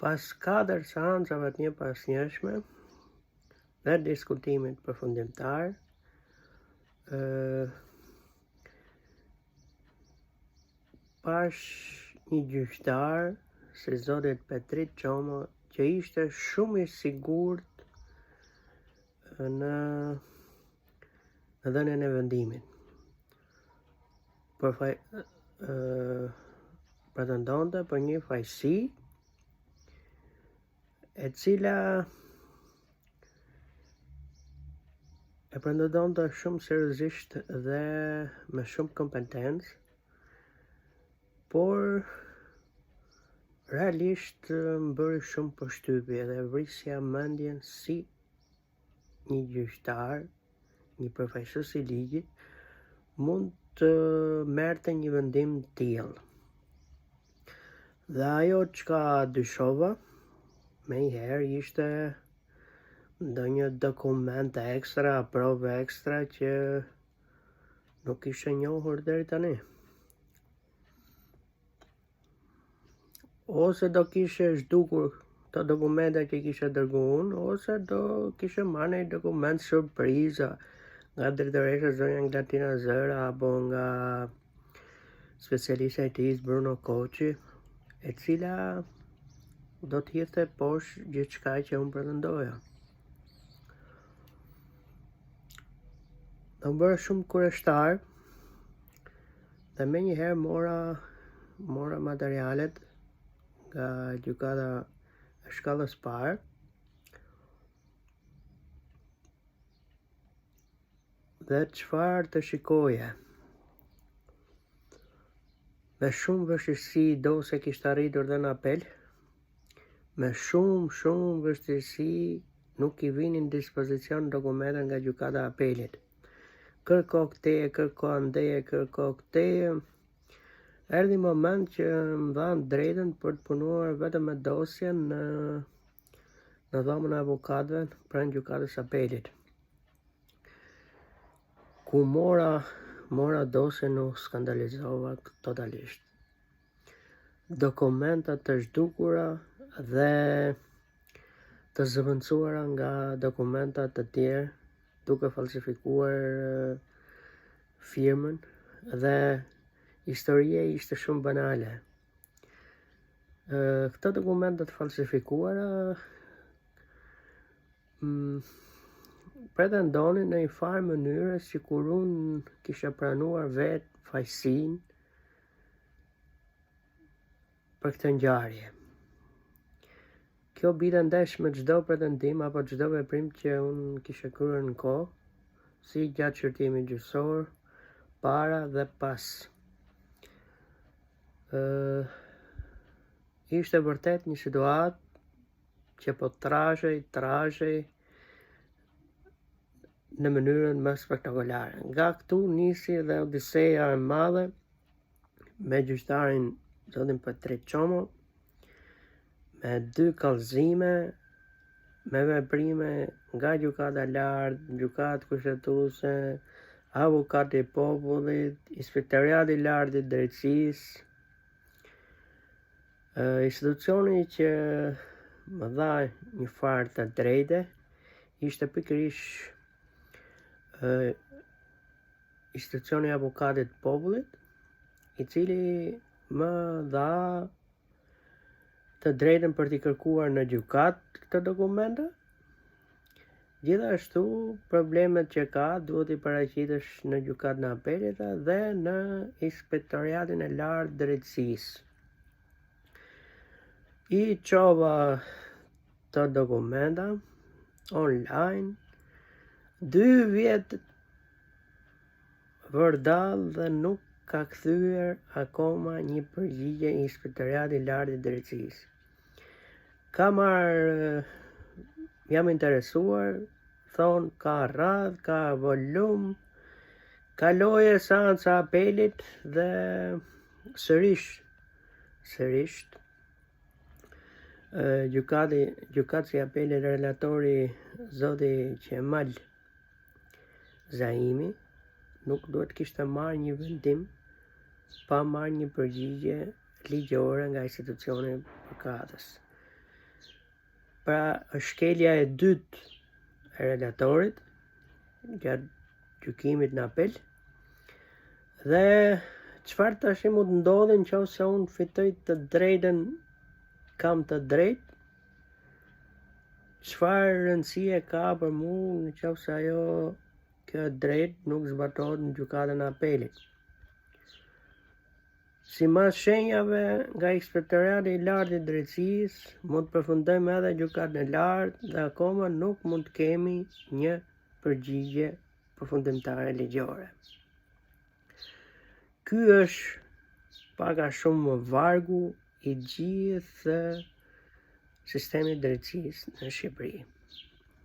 Pas 4 seancave të njëpasnjëshme dhe diskutimit përfundimtar, pash një gjyqtar si zoti Petrit Çomo që ishte shumë i sigurt në dhënien e vendimit. Pretendonte për një fajësi e cila e pretendonte shumë seriozisht dhe me shumë kompetencë, por realisht më bëri shumë përshtypje dhe vrisja mendjen si një gjyqtar, një përfaqësues i ligjit, mund të merrte një vendim të tillë. Dhe ajo çka dyshova menjëherë ishte ndonjë dokument ekstra, provë ekstra që nuk ishe njohur deri tani. Ose do kishe zhdukur të dokumente që kishe dërgu unë, ose do kishe marrë një dokument surpriza nga drejtoresha zonja Glatina Zëra apo nga specialista i tij Bruno Koçi, e cila do të hidhte poshtë gjithçka që unë pretendoja. Më bëra shumë kureshtar dhe menjëherë mora materialet nga gjykata e shkallës parë dhe çfarë të shikoje. Me shumë vështirësi dosja kishte arritur dhe në apel. Me shumë vështirësi nuk i vinin në dispozicion dokumente nga gjykata e apelit. Kërko këteje, kërko andeje, kërko këteje. Erdhi moment që më dhanë drejtën për të punuar vetëm me dosjen në dhomën e avokatëve pranë gjykatës apelit. Ku mora dosjen u skandalizova totalisht. Dokumentat të zhdukura dhe të zëvendësuara nga dokumentat të tjerë, duke falsifikuar firmën, dhe historia ishte shumë banale. Këto dokumentat falsifikuara pretendonin në një farë mënyre sikur unë kisha pranuar vetë fajësinë për këtë ngjarje. Kjo binte ndesh me çdo pretendim apo çdo veprim që unë kisha kryer në kohë, si gjatë shërtimit gjyqësor, para dhe pas. Ishte vërtet një situatë që po trashej në mënyrën më spektakolare. Nga këtu nisi dhe odiseja e madhe me gjyqtarin zotin Petrit Çomo, me 2 kallëzime, me veprime nga gjykata e lartë, gjykatë kushtetuese, avokati i popullit, inspektoriati i lartë i drejtësisë, institucioni që më dha një farë të drejtë ishte pikërisht institucioni i avokatit të popullit, i cili më dha të drejtën për t'i kërkuar në gjykatë këtë dokumente. Gjithashtu, problemet që ka duhet i paraqitesh në gjykatën e apelit dhe në inspektoriatin e lartë drejtësisë. I çova të dokumenta online, 2 vjet vërdall dhe nuk ka kthyer akoma një përgjigje i inspektoriati i lartë i drejtësisë. Jam interesuar, thonë ka radhë, ka volum, kaloje seanca apelit dhe sërish gjykatësi i apelit relatori zoti Qemal Zaimi nuk duhet kishte marrë një vendim pa marrë një përgjigje ligjore nga institucioni i gjykatës. Pra është shkelja e dytë e relatorit gjatë gjykimit në apel. Dhe çfarë tash mund të ndodhi nëse unë fitoj të drejtën, kam të drejtë, çfarë rëndësie ka për mua nëse ajo kjo e drejtë nuk zbatohet në gjykatën e apelit. Sipas shenjave nga Inspektorati i Lartë i Drejtësisë, mund të përfundojmë edhe gjykatën e lartë dhe akoma nuk mund të kemi një përgjigje përfundimtare ligjore. Ky është pak a shumë vargu i gjithë sistemit drejtësisë në Shqipëri.